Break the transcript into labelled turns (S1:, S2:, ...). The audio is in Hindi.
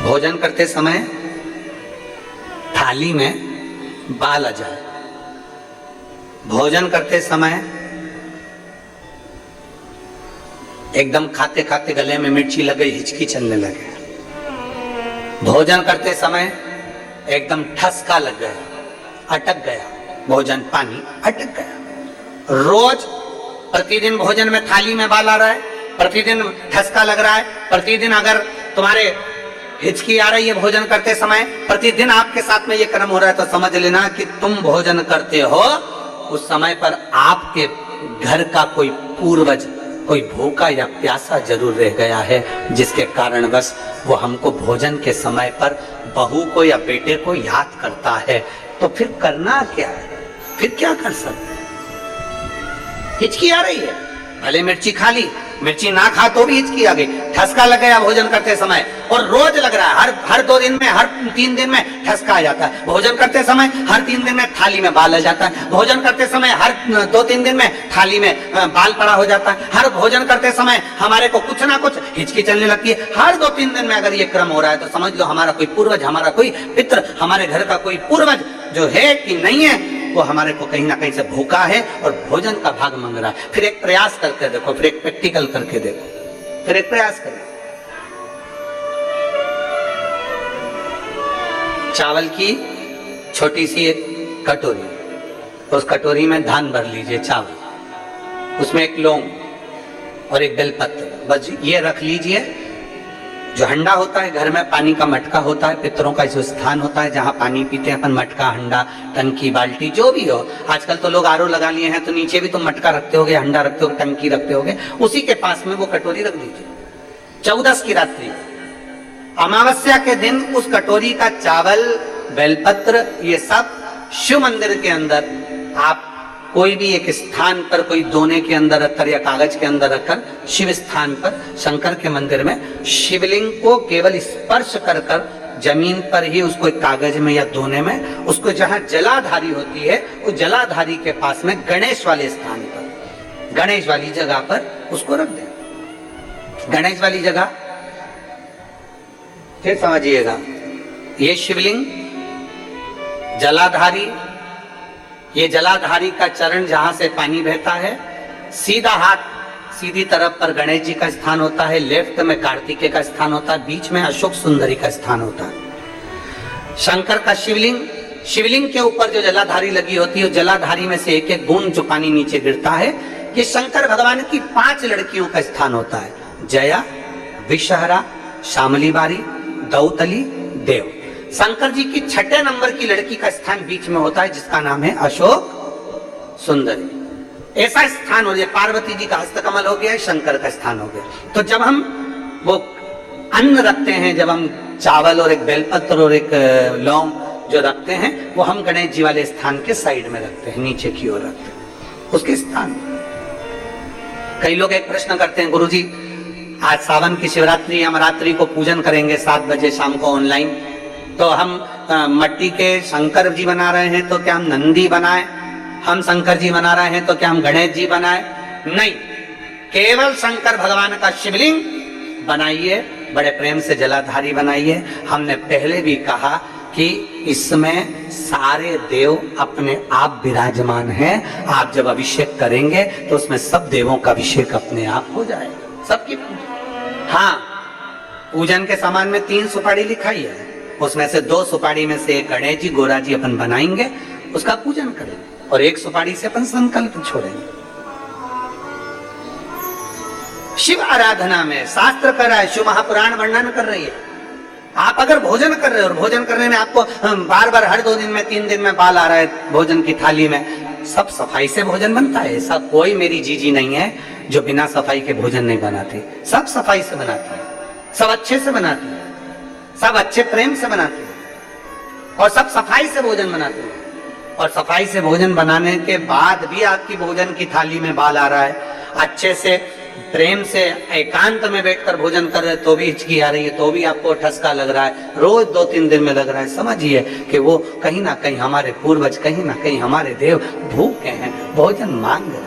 S1: भोजन करते समय थाली में बाल आ जाए, भोजन करते समय एकदम खाते खाते गले में मिर्ची लग गई, हिचकी चलने लगे, भोजन करते समय एकदम ठसका लग गया, अटक गया भोजन, पानी अटक गया। रोज प्रतिदिन भोजन में थाली में बाल आ रहा है, प्रतिदिन ठसका लग रहा है, प्रतिदिन अगर तुम्हारे हिचकी आ रही है भोजन करते समय, प्रतिदिन आपके साथ में ये कर्म हो रहा है, तो समझ लेना कि तुम भोजन करते हो उस समय पर आपके घर का कोई पूर्वज कोई भूखा या प्यासा जरूर रह गया है, जिसके कारणवश वो हमको भोजन के समय पर बहू को या बेटे को याद करता है। तो फिर करना क्या है, फिर क्या कर सकते हैं? हिचकी आ रही है, भले मिर्ची खा ली, मिर्ची ना खा तो भी हिचकी आ गई, ठसका लग गया भोजन करते समय, और रोज लग रहा है, हर 2 दिन में, हर 3 दिन में ठसका आ जाता है। भोजन करते समय हर 3 दिन में थाली में बाल आ जाता है, भोजन करते समय हर 2-3 दिन में थाली में बाल पड़ा हो जाता है, हर भोजन करते समय हमारे को कुछ ना कुछ हिचकी चलने लगती है। हर 2-3 दिन में अगर ये क्रम हो रहा है तो समझ लो हमारा कोई पूर्वज, हमारा कोई पितृ, हमारे घर का कोई पूर्वज जो है कि नहीं है, वो हमारे को कहीं ना कहीं से भूखा है और भोजन का भाग मांग रहा है। फिर एक प्रयास करके देखो, फिर एक प्रैक्टिकल करके देखो, फिर एक प्रयास करो। चावल की छोटी सी एक कटोरी, उस कटोरी में धान भर लीजिए चावल, उसमें एक लौंग और एक बेलपत्र, बस ये रख लीजिए। जो हंडा होता है घर में, पानी का मटका होता है, पितरों का जो स्थान होता है जहाँ पानी पीते हैं अपन, मटका, हंडा, टंकी, बाल्टी, जो भी हो। आजकल तो लोग आरओ लगा लिए हैं, तो नीचे भी तुम मटका रखते होगे, हंडा रखते होगे, टंकी रखते होगे, उसी के पास में वो कटोरी रख दीजिए। 14 की रात्रि, अमावस्या के दिन उस कटोरी का चावल, बेलपत्र, ये सब शिव मंदिर के अंदर आप कोई भी एक स्थान पर, कोई दोने के अंदर रखकर या कागज के अंदर रखकर, शिव स्थान पर, शंकर के मंदिर में शिवलिंग को केवल स्पर्श कर कर, जमीन पर ही उसको एक कागज में या दोने में, उसको जहां जलाधारी होती है उस जलाधारी के पास में गणेश वाले स्थान पर, गणेश वाली जगह पर उसको रख दें। गणेश वाली जगह फिर समझिएगा, ये शिवलिंग जलाधारी, ये जलाधारी का चरण जहां से पानी बहता है, सीधा हाथ सीधी तरफ पर गणेश जी का स्थान होता है, लेफ्ट में कार्तिकेय का स्थान होता है, बीच में अशोक सुंदरी का स्थान होता है। शंकर का शिवलिंग, शिवलिंग के ऊपर जो जलाधारी लगी होती है, जलाधारी में से एक एक बूंद जो पानी नीचे गिरता है, ये शंकर भगवान की 5 लड़कियों का स्थान होता है, जया, विषहरा, शामली बारी, दौतली, देव। शंकर जी की 6ठे नंबर की लड़की का स्थान बीच में होता है, जिसका नाम है अशोक सुंदरी। ऐसा स्थान हो गया, पार्वती जी का हस्तकमल हो गया, शंकर का स्थान हो गया। तो जब हम वो अन्न रखते हैं, जब हम चावल और एक बेलपत्र और एक लौंग जो रखते हैं, वो हम गणेश जी वाले स्थान के साइड में रखते हैं, नीचे की ओर रखते हैं उसके स्थान। कई लोग एक प्रश्न करते हैं, गुरुजी आज सावन की शिवरात्रि, हम रात्रि को पूजन करेंगे 7 बजे शाम को ऑनलाइन, तो हम मट्टी के शंकर जी बना रहे हैं, तो क्या हम नंदी बनाएं? हम शंकर जी बना रहे हैं तो क्या हम गणेश जी बनाएं? नहीं, केवल शंकर भगवान का शिवलिंग बनाइए, बड़े प्रेम से जलाधारी बनाइए। हमने पहले भी कहा कि इसमें सारे देव अपने आप विराजमान हैं। आप जब अभिषेक करेंगे तो उसमें सब देवों का अभिषेक अपने आप हो जाएगा, सबकी पूजा। हाँ, पूजन के सामान में 3 सुपारी लिखाई है, उसमें से 2 सुपारी में से एक गणेश जी, गोरा जी अपन बनाएंगे, उसका पूजन करेंगे, और 1 सुपारी से अपन संकल्प छोड़ेंगे। शिव आराधना में शास्त्र कर रहा है, शिव महापुराण वर्णन कर रही है। आप अगर भोजन कर रहे हो और भोजन करने में आपको बार बार हर 2 दिन में 3 दिन में बाल आ रहा है भोजन की थाली में, सब सफाई से भोजन बनता है। ऐसा कोई मेरी जीजी नहीं है जो बिना सफाई के भोजन नहीं बनाती, सब सफाई से बनाती है, सब अच्छे से बनाती है, सब अच्छे प्रेम से बनाते हैं, और सब सफाई से भोजन बनाते हैं। और सफाई से भोजन बनाने के बाद भी आपकी भोजन की थाली में बाल आ रहा है, अच्छे से प्रेम से एकांत में बैठकर भोजन कर रहे, तो भी हिचकी आ रही है, तो भी आपको ठसका लग रहा है, रोज 2-3 दिन में लग रहा है, समझिए कि वो कहीं ना कहीं हमारे पूर्वज, कहीं ना कहीं हमारे देव भूखे हैं, भोजन मांग रहे हैं।